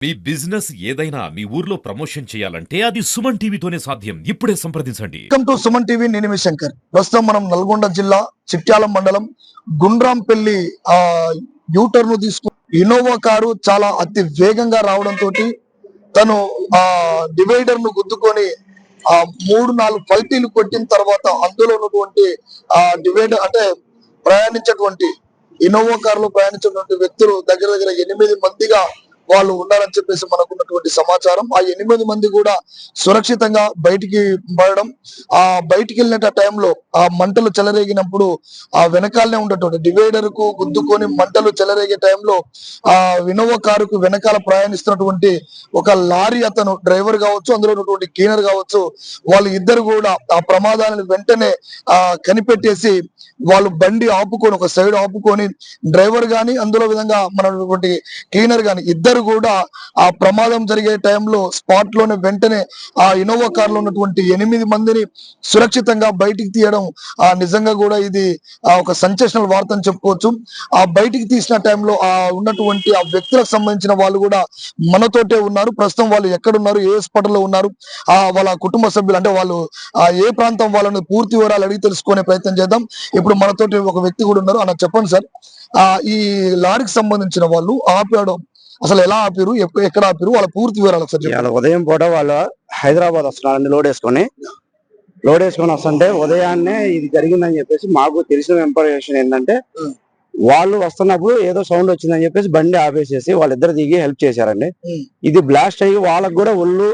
మీ business ఏదైనా మీ ఊర్లో promotion చేయాలంటే అది సుమన్ టీవీతోనే సాధ్యం. ఇప్పుడే సంప్రదించండి. Welcome to Suman TV. నేను మీ శంకర్. ప్రస్తుతం మనం నల్గొండ జిల్లా చిట్యాల మండలం గుండ్రాంపల్లి యూటర్న్ తీసుకు ఇన్నోవా కారు చాలా అతి వేగంగా రావడంతో తను డివైడర్ ను గుద్దుకొని 3-4 పల్టీలు కొట్టిన తర్వాత అందులో ఉన్నటువంటి డివైడర్ అంటే ప్రయాణించేటువంటి ఇన్నోవా కారులో ప్రయాణించినటువంటి వ్యక్తులు దగ్గర దగ్గర 8 మందిగా వాళ్ళు ఉన్నారని చెప్పేసి మనకున్నటువంటి సమాచారం. ఆ 8 మంది కూడా సురక్షితంగా బయటికి పడడం, బయటికి వెళ్ళిన టైంలో ఆ మంటలు చెలరేగినప్పుడు ఆ వెనకాలనే ఉన్నటువంటి డివైడర్ కు గుద్దుకొని మంటలు చెలరేగే టైంలో ఆ ఇన్నోవా కారుకు వెనకాల ప్రయాణిస్తున్నటువంటి ఒక లారీ అతను డ్రైవర్ కావచ్చు, అందులో ఉన్నటువంటి క్లీనర్ కావచ్చు, వాళ్ళు ఇద్దరు కూడా ఆ ప్రమాదాన్ని వెంటనే కనిపెట్టేసి వాళ్ళు బండి ఆపుకొని ఒక సైడ్ ఆపుకొని డ్రైవర్ గాని అందులో విధంగా మనటువంటి క్లీనర్ గాని ఇద్దరు కూడా ఆ ప్రమాదం జరిగే టైంలో స్పాట్ లోనే వెంటనే ఆ ఇన్నోవా కార్ లో ఉన్నటువంటి 8 మందిని సురక్షితంగా బయటికి తీయడం నిజంగా కూడా ఇది ఒక సెన్సేషనల్ వార్త అని చెప్పుకోవచ్చు. ఆ బయటికి తీసిన టైంలో ఉన్నటువంటి ఆ వ్యక్తులకు సంబంధించిన వాళ్ళు కూడా మనతోటే ఉన్నారు. ప్రస్తుతం వాళ్ళు ఎక్కడున్నారు, ఏ హాస్పిటల్లో ఉన్నారు, వాళ్ళ కుటుంబ సభ్యులు అంటే వాళ్ళు ఏ ప్రాంతం వాళ్ళని పూర్తి వివరాలు అడిగి తెలుసుకునే ప్రయత్నం చేద్దాం. ఇప్పుడు మనతోటి ఒక వ్యక్తి కూడా ఉన్నారు. అన్న చెప్పండి సార్, ఈ లారీకి సంబంధించిన వాళ్ళు ఆపాడు, అసలు ఎలా ఆపిరు, ఎక్కడ ఆపిరు, వాళ్ళ పూర్తి వివరాలు సార్. ఉదయం పూట వాళ్ళు హైదరాబాద్ వస్తున్నారండి. లోడ్ వేసుకొని వస్తుంటే ఉదయాన్నే ఇది జరిగిందని చెప్పేసి మాకు తెలిసిన ఇన్ఫర్మేషన్ ఏంటంటే వాళ్ళు వస్తున్నప్పుడు ఏదో సౌండ్ వచ్చిందని చెప్పేసి బండి ఆపేసేసి వాళ్ళిద్దరు దిగి హెల్ప్ చేశారండి. ఇది బ్లాస్ట్ అయ్యి వాళ్ళకు కూడా ఒళ్ళు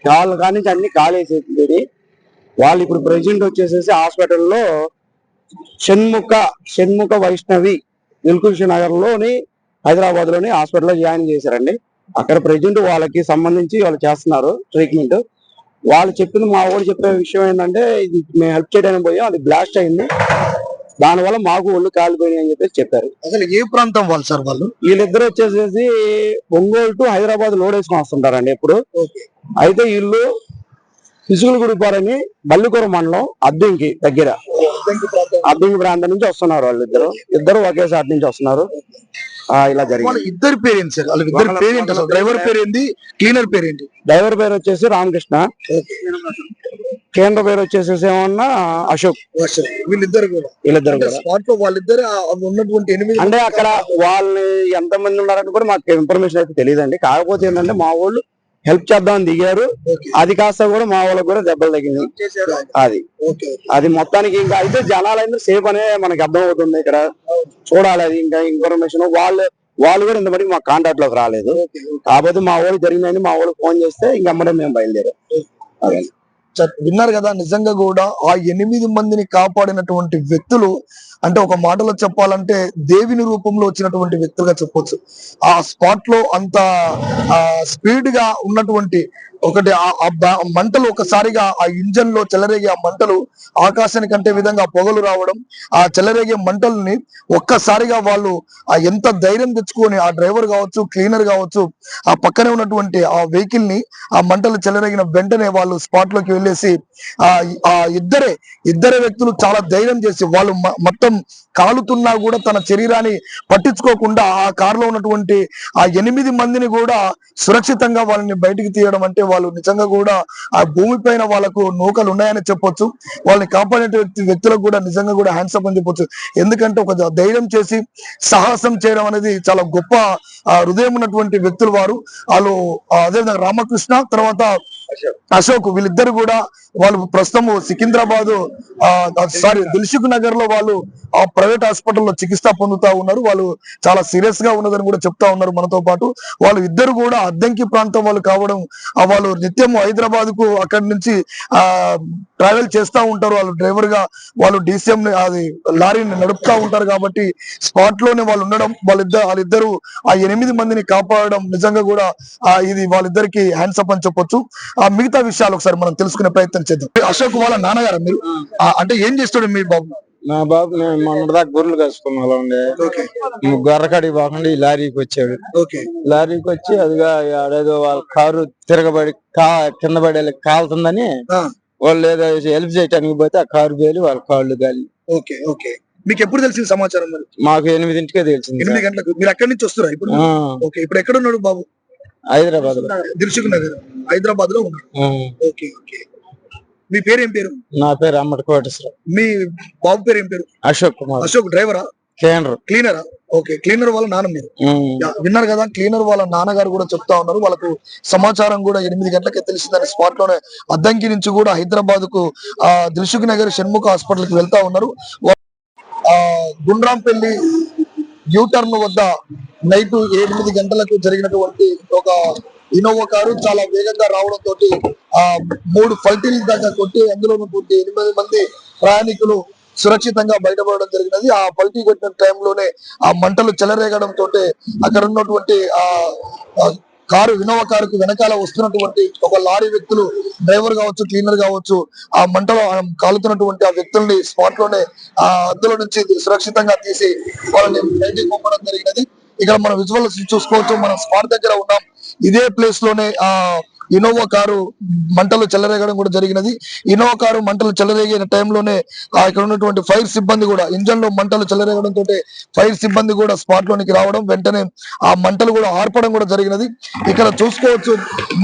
కాళ్ళు కానీ అన్ని కాలేసేది. వాళ్ళు ఇప్పుడు ప్రెసిడెంట్ వచ్చేసేసి హాస్పిటల్లో షణ్ముఖ వైష్ణవి దిల్కుష్ నగర్ లోని హైదరాబాద్ లోని హాస్పిటల్లో జాయిన్ చేశారండి. అక్కడ ప్రెసిడెంట్ వాళ్ళకి సంబంధించి వాళ్ళు చేస్తున్నారు ట్రీట్మెంట్. వాళ్ళు చెప్పింది, మా వాళ్ళు చెప్పే విషయం ఏంటంటే ఇది మేము హెల్ప్ చేయడానికి పోయాం, అది బ్లాస్ట్ అయింది, దానివల్ల మాకు ఒళ్ళు కాలిపోయినాయి అని చెప్పేసి చెప్పారు. అసలు ఏ ప్రాంతం వాళ్ళు సార్? వాళ్ళు వీళ్ళిద్దరు వచ్చేసేసి ఒంగోలు టు హైదరాబాద్ లోడ్ వేసుకొని వస్తుంటారండి ఎప్పుడు. అయితే వీళ్ళు పిసుగులగుడిపారని బల్లికూర మండలం అద్దంకి దగ్గర అద్దంకి ప్రాంతం నుంచి వస్తున్నారు. ఇద్దరు ఒకేసారి నుంచి వస్తున్నారు. ఇలా జరిగింది. ఇద్దరు పేరెంట్స్ సార్, వాళ్ళ ఇద్దరు పేరెంట్. అసలు డ్రైవర్ పేరేంటి, క్లీనర్ పేరేంటి? డ్రైవర్ పేరు వచ్చేసి రామకృష్ణ, కేంద్ర పేరు వచ్చేసేసి ఏమన్నా అశోక్. వీళ్ళిద్దరు కూడా స్పాట్ లో వాళ్ళిద్దరు ఉన్నటువంటి 8 అంటే అక్కడ వాళ్ళని ఎంత మంది ఉన్నారని కూడా మాకు ఇన్ఫర్మేషన్ అయితే తెలియదండి. కాకపోతే ఏంటంటే మా వాళ్ళు హెల్ప్ చేద్దామని దిగారు, అది కాస్త కూడా మా వాళ్ళకి కూడా దెబ్బలు తగ్గింది. అది మొత్తానికి ఇంకా అయితే జనాలైనా సేఫ్ అనే మనకి అర్థం అవుతుంది. ఇక్కడ చూడాలి అది ఇంకా ఇన్ఫర్మేషన్. వాళ్ళు కూడా ఇంతమంది మా కాంటాక్ట్ లోకి రాలేదు. కాకపోతే మా వాళ్ళు జరిగిందని మా వాళ్ళు ఫోన్ చేస్తే ఇంక అమ్మడే మేము బయలుదేరాం. విన్నారు కదా, నిజంగా కూడా ఆ 8 మందిని కాపాడినటువంటి వ్యక్తులు అంటే ఒక మాటలో చెప్పాలంటే దేవుని రూపంలో వచ్చినటువంటి వ్యక్తులుగా చెప్పొచ్చు. ఆ స్పాట్ లో అంత స్పీడ్ గా ఉన్నటువంటి ఒకటి మంటలు ఒకసారిగా ఆ ఇంజన్ లో చెలరేగే ఆ మంటలు ఆకాశానికి అంటే విధంగా పొగలు రావడం, ఆ చెలరేగే మంటల్ని ఒక్కసారిగా వాళ్ళు ఎంత ధైర్యం తెచ్చుకొని ఆ డ్రైవర్ కావచ్చు, క్లీనర్ కావచ్చు, ఆ పక్కనే ఉన్నటువంటి ఆ వెహికల్ ని ఆ మంటలు చెలరేగిన వెంటనే వాళ్ళు స్పాట్ లోకి వెళ్ళేసి ఆ ఇద్దరే వ్యక్తులు చాలా ధైర్యం చేసి వాళ్ళు మొత్తం కాలుతున్నా కూడా తన శరీరాన్ని పట్టించుకోకుండా ఆ కారులో ఉన్నటువంటి ఆ 8 మందిని కూడా సురక్షితంగా వాళ్ళని బయటికి తీయడం అంటే వాళ్ళు నిజంగా కూడా ఆ భూమి పైన వాళ్ళకు నూకలు ఉన్నాయని చెప్పొచ్చు. వాళ్ళని కాపాడే వ్యక్తులకు కూడా నిజంగా కూడా హ్యాండ్స్ అప్ అని చెప్పొచ్చు. ఎందుకంటే ఒక ధైర్యం చేసి సాహసం చేయడం అనేది చాలా గొప్ప హృదయం ఉన్నటువంటి వ్యక్తులు వారు. వాళ్ళు అదేవిధంగా రామకృష్ణ తర్వాత అశోక్ వీళ్ళిద్దరు కూడా వాళ్ళు ప్రస్తుతం సికింద్రాబాద్ దిల్సుఖ్ నగర్ లో వాళ్ళు ఆ ప్రైవేట్ హాస్పిటల్లో చికిత్స పొందుతా ఉన్నారు. వాళ్ళు చాలా సీరియస్ గా ఉన్నదని కూడా చెప్తా ఉన్నారు మనతో పాటు. వాళ్ళు ఇద్దరు కూడా అద్దంకి ప్రాంతం వాళ్ళు కావడం, వాళ్ళు నిత్యం హైదరాబాద్ కు అక్కడి నుంచి ట్రావెల్ చేస్తూ ఉంటారు. వాళ్ళు డ్రైవర్ గా వాళ్ళు డీసీఎం అది లారీని నడుపుతా ఉంటారు కాబట్టి స్పాట్ లోనే వాళ్ళు ఉండడం, వాళ్ళిద్దరు ఆ 8 మందిని కాపాడడం నిజంగా కూడా ఇది వాళ్ళిద్దరికి హ్యాండ్స్ అప్ అని చెప్పొచ్చు. మిగతా విషయాలు ఒకసారి మనం తెలుసుకునే ప్రయత్నం చేద్దాం. అశోక్ వాళ్ళ నాన్నగారు మీరు, అంటే ఏం చేస్తాడు మీ బాబు? నా బాబు నేను మొన్నటిదాకా గొర్రెలు కాసుకున్నా ఉండే, గొర్రకాడికి పోకుండా ఈ లారీకి వచ్చాడు. లారీకి వచ్చి అదిగా ఆడేదో వాళ్ళ కారు తిరగబడి కింద పడి కాలుతుందని వాళ్ళు ఏదో హెల్ప్ చేయడానికి పోతే ఆ కారు పేలి వాళ్ళ కాళ్ళు గాలి. మీకు ఎప్పుడు తెలిసింది సమాచారం? మరి మాకు 8ంటికే తెలిసింది. 8 గంటలకు మీరు అక్కడి నుంచి వస్తున్నారా ఇప్పుడు? ఇప్పుడు ఎక్కడ ఉన్నాడు బాబు? హైదరాబాద్ లో. దిల్సుఖ్ నగర్ హైదరాబాద్ లో ఉన్నారు. Okay okay. మీ పేరు ఏం పేరు? నా పేరు అమ్మటి కోటేశ్వరరావు. మీ బాబు పేరు ఏం పేరు? అశోక్ కుమార్. అశోక్ డ్రైవరా? క్లీనరా? ఓకే, క్లీనర్ వాళ్ళ నాన్న మీరు విన్నారు కదా. క్లీనర్ వాళ్ళ నాన్నగారు కూడా చెప్తా ఉన్నారు, వాళ్ళకు సమాచారం కూడా 8 గంటలకే తెలిసిందని స్పాట్ లోనే అద్దంకి నుంచి కూడా హైదరాబాద్ కు దిల్సుఖ్ నగర్ షణ్ముఖ హాస్పిటల్ కి వెళ్తా ఉన్నారు. గుండ్రాంపల్లి యూటర్న్ వద్ద నైట్ 8 గంటలకు జరిగినటువంటి ఒక ఇన్నోవా కారు చాలా వేగంగా రావడంతో 3 పల్టీల దాకా కొట్టి అందులో 8 మంది ప్రయాణికులు సురక్షితంగా బయటపడడం జరిగినది. ఆ పల్టీ కొట్టిన టైంలోనే ఆ మంటలు చెలరేగడంతో అక్కడ ఉన్నటువంటి ఇన్నోవా కారుకు వెనకాల వస్తున్నటువంటి ఒక లారీ వ్యక్తులు, డ్రైవర్ కావచ్చు, క్లీనర్ కావచ్చు, ఆ మంటలో కాలుతున్నటువంటి ఆ వ్యక్తుల్ని స్పాట్ లోనే అందులో నుంచి సురక్షితంగా తీసి వాళ్ళని బయటికి పంపడం జరిగినది. ఇక్కడ మనం విజువల్స్ చూసుకోవచ్చు, మనం స్పాట్ దగ్గర ఉన్నాం. ఇదే ప్లేస్ లోనే ఇన్నోవా కారు మంటలు చెలరేగడం కూడా జరిగినది. ఇన్నోవా కారు మంటలు చెలరేగిన టైంలోనే ఇక్కడ ఉన్నటువంటి ఫైర్ సిబ్బంది కూడా ఇంజన్ లో మంటలు చెలరేగడంతో ఫైర్ సిబ్బంది కూడా స్పాట్ లోనికి రావడం, వెంటనే ఆ మంటలు కూడా ఆర్పడం కూడా జరిగినది. ఇక్కడ చూసుకోవచ్చు,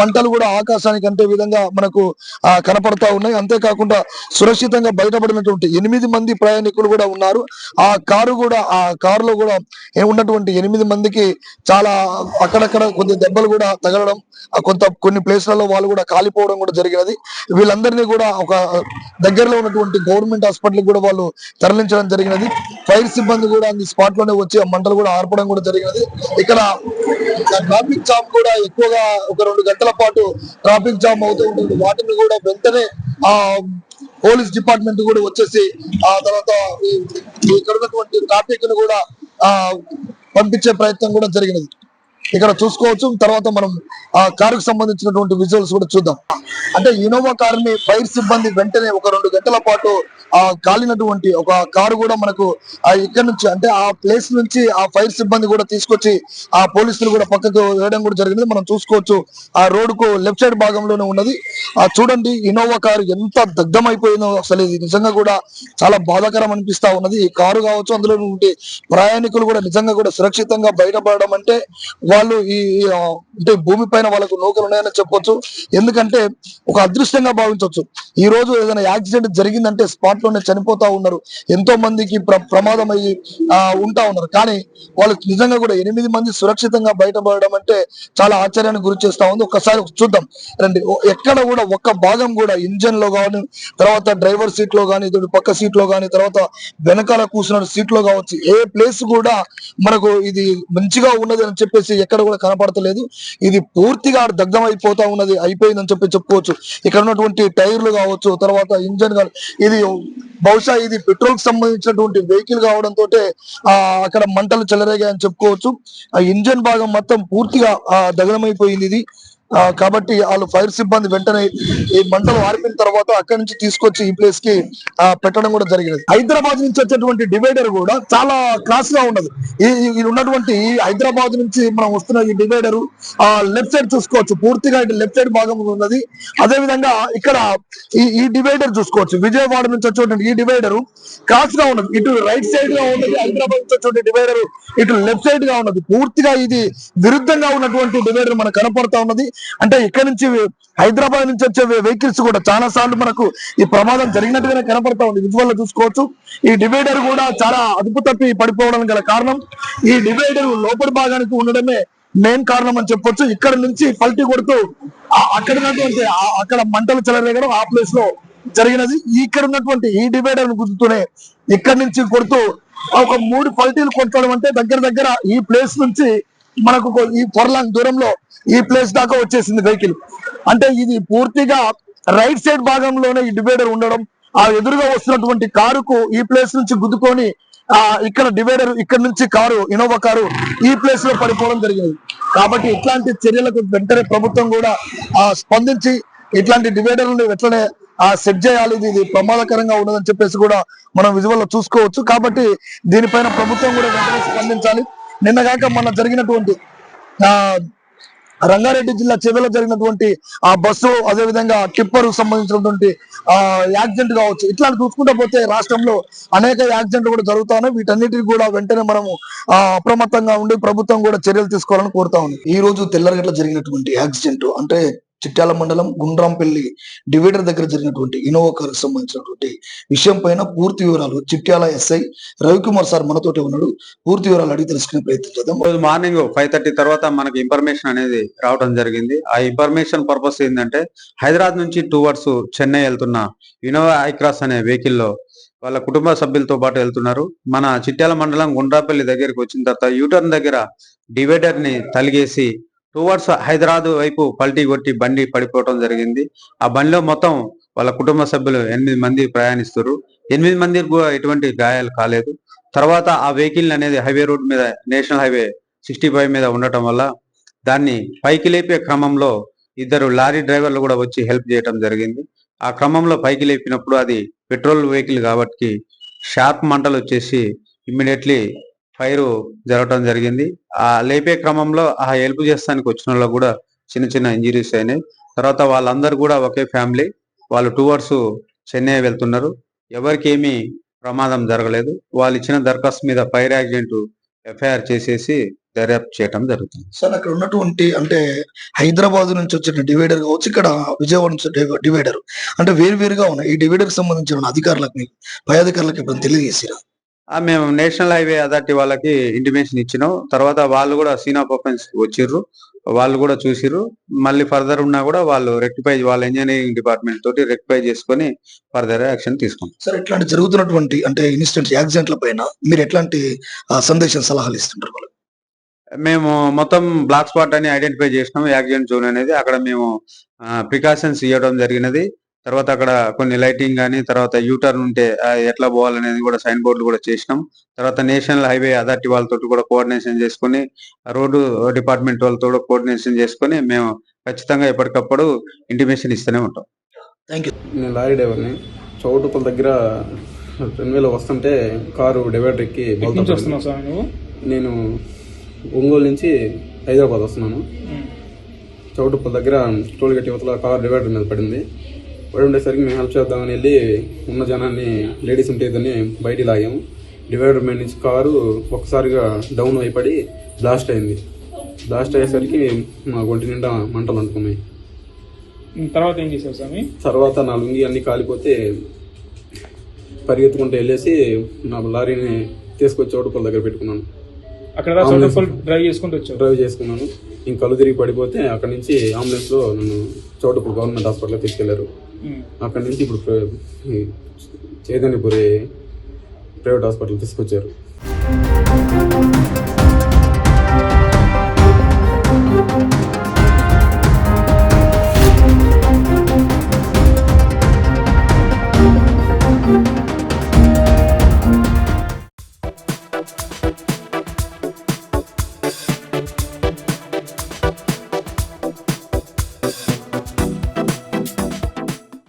మంటలు కూడా ఆకాశానికి అంటే విధంగా మనకు కనపడతా ఉన్నాయి. అంతేకాకుండా సురక్షితంగా బయటపడినటువంటి 8 మంది ప్రయాణికులు కూడా ఉన్నారు. ఆ కారులో కూడా ఉన్నటువంటి 8 మందికి చాలా అక్కడక్కడ కొద్ది దెబ్బలు కూడా తగలడం, కొన్ని ప్లేస్లలో వాళ్ళు కూడా కాలిపోవడం కూడా జరిగినది. వీళ్ళందరినీ కూడా ఒక దగ్గరలో ఉన్నటువంటి గవర్నమెంట్ హాస్పిటల్ కూడా వాళ్ళు తరలించడం జరిగినది. ఫైర్ సిబ్బంది కూడా అన్ని స్పాట్ లోనే వచ్చి ఆ మంటలు కూడా ఆర్పడం కూడా జరిగినది. ఇక్కడ ట్రాఫిక్ జామ్ కూడా ఎక్కువగా ఒక 2 గంటల పాటు ట్రాఫిక్ జామ్ అవుతూ ఉంటుంది. వాటిని కూడా వెంటనే పోలీస్ డిపార్ట్మెంట్ కూడా వచ్చేసి ఆ తర్వాత ఇక్కడ ఉన్నటువంటి ట్రాఫిక్ ను కూడా పంపించే ప్రయత్నం కూడా జరిగినది. ఇక్కడ చూసుకోవచ్చు. తర్వాత మనం ఆ కారుకు సంబంధించినటువంటి విజువల్స్ కూడా చూద్దాం. అంటే ఇన్నోవా కారుని ఫైర్ సిబ్బంది వెంటనే ఒక 2 గంటల పాటు కాలినటువంటి ఒక కారు కూడా మనకు ఇక్కడ నుంచి అంటే ఆ ప్లేస్ నుంచి ఆ ఫైర్ సిబ్బంది కూడా తీసుకొచ్చి ఆ పోలీసులు కూడా పక్కకు వేయడం కూడా జరిగింది. మనం చూసుకోవచ్చు, ఆ రోడ్ కు లెఫ్ట్ సైడ్ భాగంలోనే ఉన్నది. చూడండి ఇన్నోవా కారు ఎంత దగ్ధమైపోయిందో, అసలు ఇది నిజంగా కూడా చాలా బాధాకరం అనిపిస్తా ఉన్నది. ఈ కారు కావచ్చు, అందులో ఉంటే ప్రయాణికులు కూడా నిజంగా కూడా సురక్షితంగా బయటపడడం అంటే వాళ్ళు అంటే భూమి పైన వాళ్ళకు నౌకలు ఉన్నాయని చెప్పొచ్చు. ఎందుకంటే ఒక అదృష్టంగా భావించవచ్చు. ఈ రోజు ఏదైనా యాక్సిడెంట్ జరిగిందంటే స్పాట్ లోనే చనిపోతా ఉన్నారు, ఎంతో మందికి ప్రమాదం అయ్యి ఉంటా ఉన్నారు. కానీ వాళ్ళకి నిజంగా కూడా 8 మంది సురక్షితంగా బయటపడడం అంటే చాలా ఆశ్చర్యానికి గురి చేస్తా ఉంది. ఒక్కసారి చూద్దాం రండి. ఎక్కడ కూడా ఒక్క భాగం కూడా ఇంజన్ లో కానీ, తర్వాత డ్రైవర్ సీట్ లో కానీ, పక్క సీట్ లో కానీ, తర్వాత వెనకాల కూర్చున్న సీట్ లో కావచ్చు, ఏ ప్లేస్ కూడా మనకు ఇది మంచిగా ఉన్నది అని చెప్పేసి ఎక్కడ కూడా కనపడతలేదు. ఇది పూర్తిగా దగ్ధం అయిపోతా ఉన్నది, అయిపోయిందని చెప్పుకోవచ్చు. ఇక్కడ ఉన్నటువంటి టైర్లు కావచ్చు, తర్వాత ఇంజన్ కానీ, ఇది బహుశా ఇది పెట్రోల్ కి సంబంధించినటువంటి వెహికల్ కావడంతో అక్కడ మంటలు చెలరేగాయని చెప్పుకోవచ్చు. ఆ ఇంజన్ భాగం మొత్తం పూర్తిగా దగ్ధమైపోయింది ఇది. కాబట్టి వాళ్ళు ఫైర్ సిబ్బంది వెంటనే ఈ మంటలు ఆరిపిన తర్వాత అక్కడి నుంచి తీసుకొచ్చి ఈ ప్లేస్ కి పెట్టడం కూడా జరిగినది. హైదరాబాద్ నుంచి వచ్చేటువంటి డివైడర్ కూడా చాలా క్లాస్ గా ఉన్నది. ఈ ఉన్నటువంటి హైదరాబాద్ నుంచి మనం వస్తున్న ఈ డివైడర్ లెఫ్ట్ సైడ్ చూసుకోవచ్చు, పూర్తిగా ఇటు లెఫ్ట్ సైడ్ భాగం ఉన్నది. అదే విధంగా ఇక్కడ ఈ డివైడర్ చూసుకోవచ్చు, విజయవాడ నుంచి వచ్చేటువంటి ఈ డివైడర్ క్రాస్ గా ఉన్నది. ఇటు రైట్ సైడ్ గా ఉన్నది హైదరాబాద్ నుంచి వచ్చేటువంటి డివైడర్, ఇటు లెఫ్ట్ సైడ్ గా ఉన్నది. పూర్తిగా ఇది విరుద్ధంగా ఉన్నటువంటి డివైడర్ మనకు కనపడతా ఉన్నది. అంటే ఇక్కడ నుంచి హైదరాబాద్ నుంచి వచ్చే వెహికల్స్ కూడా చాలా సార్లు మనకు ఈ ప్రమాదం జరిగినట్టుగానే కనపడతా ఉంది. విజువల్ చూసుకోవచ్చు. ఈ డివైడర్ కూడా చాలా అదుపు తప్పి పడిపోవడం గల కారణం ఈ డివైడర్ లోపలి భాగానికి ఉండడమే మెయిన్ కారణం అని చెప్పొచ్చు. ఇక్కడ నుంచి పల్టీ కొడుతూ అక్కడ మంటలు చెలరేగడం ఆ ప్లేస్ లో జరిగినది. ఇక్కడ ఉన్నటువంటి ఈ డివైడర్ గుర్తుతూనే ఇక్కడ నుంచి కొడుతూ ఒక 3 పల్టీలు కొట్టడం అంటే దగ్గర ఈ ప్లేస్ నుంచి మనకు ఈ ఫర్లాంగ్ దూరంలో ఈ ప్లేస్ దాకా వచ్చేసింది వెహికల్. అంటే ఇది పూర్తిగా రైట్ సైడ్ భాగంలోనే ఈ డివైడర్ ఉండడం, ఆ ఎదురుగా వస్తున్నటువంటి కారుకు ఈ ప్లేస్ నుంచి గుద్దుకొని ఇక్కడ డివైడర్ ఇక్కడ నుంచి ఇన్నోవా కారు ఈ ప్లేస్ లో పడిపోవడం జరిగింది. కాబట్టి ఇట్లాంటి చర్యలకు వెంటనే ప్రభుత్వం కూడా స్పందించి ఇట్లాంటి డివైడర్లను వెంటనే సెట్ చేయాలి. ఇది ప్రమాదకరంగా ఉన్నదని చెప్పేసి కూడా మనం విజువల్ లో చూసుకోవచ్చు. కాబట్టి దీనిపైన ప్రభుత్వం కూడా వెంటనే స్పందించాలి. నిన్నగాక మొన్న జరిగినటువంటి రంగారెడ్డి జిల్లా చెవెలో జరిగినటువంటి ఆ బస్సు అదేవిధంగా టిప్పర్ సంబంధించినటువంటి యాక్సిడెంట్ కావచ్చు, ఇట్లా చూసుకుంటూ పోతే రాష్ట్రంలో అనేక యాక్సిడెంట్లు కూడా జరుగుతాయి. వీటన్నిటికి కూడా వెంటనే మనము అప్రమత్తంగా ఉండి ప్రభుత్వం కూడా చర్యలు తీసుకోవాలని కోరుతా ఉంది. ఈ రోజు తెల్లరగట్ల జరిగినటువంటి యాక్సిడెంట్ అంటే చిట్యాల మండలం గుండ్రాంపల్లి డివైడర్ దగ్గర జరిగినటువంటి ఇన్నోవా కారుకు సంబంధించినటువంటి విషయం పైన పూర్తి వివరాలు చిట్యాల ఎస్ఐ రవికుమార్ సార్ మనతోటి ఉన్నాడు. పూర్తి వివరాలు అడిగి తెలుసుకునే ప్రయత్నం చేద్దాం. రోజు మార్నింగ్ 5:30 తర్వాత మనకి ఇన్ఫర్మేషన్ అనేది రావడం జరిగింది. ఆ ఇన్ఫర్మేషన్ పర్పస్ ఏంటంటే హైదరాబాద్ నుంచి టువర్డ్స్ చెన్నై వెళ్తున్న ఇన్నోవా ఐక్రాస్ అనే వెహికల్ లో వాళ్ళ కుటుంబ సభ్యులతో పాటు వెళ్తున్నారు. మన చిట్యాల మండలం గుండ్రాపల్లి దగ్గరికి వచ్చిన తర్వాత యూటర్న్ దగ్గర డివైడర్ ని తలిగేసి టువర్డ్స్ హైదరాబాద్ వైపు పల్టీ కొట్టి బండి పడిపోవడం జరిగింది. ఆ బండిలో మొత్తం వాళ్ళ కుటుంబ సభ్యులు 8 మంది ప్రయాణిస్తారు. 8 మందికి కూడా ఎటువంటి గాయాలు కాలేదు. తర్వాత ఆ వెహికల్ అనేది హైవే రోడ్ మీద నేషనల్ హైవే 65 మీద ఉండటం వల్ల దాన్ని పైకి లేపే క్రమంలో 2 లారీ డ్రైవర్లు కూడా వచ్చి హెల్ప్ చేయడం జరిగింది. ఆ క్రమంలో పైకి లేపినప్పుడు అది పెట్రోల్ వెహికల్ కాబట్టి షార్ప్ మంటలు వచ్చేసి ఇమ్మీడియట్లీ ఫైర్ జరగడం జరిగింది. ఆ లేపే క్రమంలో ఆ హెల్ప్ చేస్తానికి వచ్చిన వాళ్ళు కూడా చిన్న చిన్న ఇంజరీస్ అయినాయి. తర్వాత వాళ్ళందరూ కూడా ఒకే ఫ్యామిలీ, వాళ్ళు టువర్డ్స్ చెన్నై వెళ్తున్నారు. ఎవరికి ఏమీ ప్రమాదం జరగలేదు. వాళ్ళు ఇచ్చిన దరఖాస్తు మీద ఫైర్ యాక్సిడెంట్ ఎఫ్ఐఆర్ చేసేసి దర్యాప్తు చేయడం జరుగుతుంది. సార్ అక్కడ ఉన్నటువంటి అంటే హైదరాబాద్ నుంచి వచ్చిన డివైడర్ కావచ్చు, ఇక్కడ విజయవాడ నుంచి డివైడర్ అంటే వేరువేరుగా ఉన్నాయి. ఈ డివైడర్ కి సంబంధించిన అధికారులకు పై అధికారులకు ఇప్పుడు తెలియజేసిరా? మేము నేషనల్ హైవే అథారిటీ వాళ్ళకి ఇంటిమేషన్ ఇచ్చినాం. తర్వాత వాళ్ళు కూడా సీన్ ఆఫ్ అఫెన్స్ వచ్చిర్రు, వాళ్ళు కూడా చూసిర్రు. మళ్ళీ ఫర్దర్ ఉన్నా కూడా వాళ్ళు రెక్టిఫై, వాళ్ళ ఇంజనీరింగ్ డిపార్ట్మెంట్ తోటి రెక్టిఫై చేసుకొని ఫర్దర్ యాక్షన్ తీసుకుంటాం. సార్ ఇట్లాంటి జరుగుతున్నటువంటి అంటే ఇన్సిడెంట్స్ యాక్సిడెంట్ల పైన మీరు ఎట్లాంటి సందేశం సలహాలు ఇస్తుంటారు వాళ్ళు? మేము మొత్తం బ్లాక్ స్పాట్ అని ఐడెంటిఫై చేసినాం. యాక్సిడెంట్ జోన్ అనేది అక్కడ మేము ప్రికాషన్స్ ఇవ్వడం జరిగినది. తర్వాత అక్కడ కొన్ని లైటింగ్ కానీ, తర్వాత యూటర్న్ ఉంటే ఎట్లా పోవాలనేది కూడా సైన్ బోర్డులు కూడా చేసినాం. తర్వాత నేషనల్ హైవే అథారిటీ వాళ్ళతో కూడా కోఆర్డినేషన్ చేసుకుని, రోడ్డు డిపార్ట్మెంట్ వాళ్ళతో కూడా కోఆర్డినేషన్ చేసుకుని మేము ఖచ్చితంగా ఎప్పటికప్పుడు ఇంటిమేషన్ ఇస్తూనే ఉంటాం. Thank you. నేను లారీ డ్రైవర్ని. చౌటుపల్ దగ్గర రన్వేలో వస్తుంటే కారు డివైడర్ ఎక్కి వస్తున్నావు సార్ నువ్వు? నేను ఒంగోలు నుంచి హైదరాబాద్ వస్తున్నాను. చౌటుపల్ దగ్గర టోల్ గేట్ యువతల కారు డివైడర్ మీద పడింది. పడి ఉండేసరికి మేము హెల్ప్ చేద్దామని వెళ్ళి ఉన్న జనాన్ని, లేడీస్ ఉంటే ఇద్దరిని బయటికి లాగాము. డివైడర్ మీద నుంచి కారు ఒక్కసారిగా డౌన్ అయిపడి బ్లాస్ట్ అయింది. బ్లాస్ట్ అయ్యేసరికి మా ఒంటి నిండా మంటలు అంటుకున్నాయి. తర్వాత ఏం చేసావు స్వామి? తర్వాత నా లుంగి అన్ని కాలిపోతే పరిగెత్తుకుంటూ వెళ్ళేసి నా లారీని తీసుకొచ్చి చౌటుపల్ దగ్గర పెట్టుకున్నాను. అక్కడ డ్రైవ్ చేసుకున్నాను. ఇంక కళ్ళు తిరిగి పడిపోతే అక్కడ నుంచి అంబులెన్స్ లో నన్ను చౌటుపల్ గవర్నమెంట్ హాస్పిటల్ తీసుకెళ్లారు. అక్కడ నుంచి ఇప్పుడు చైతన్యపురి ప్రైవేట్ హాస్పిటల్ తీసుకొచ్చారు.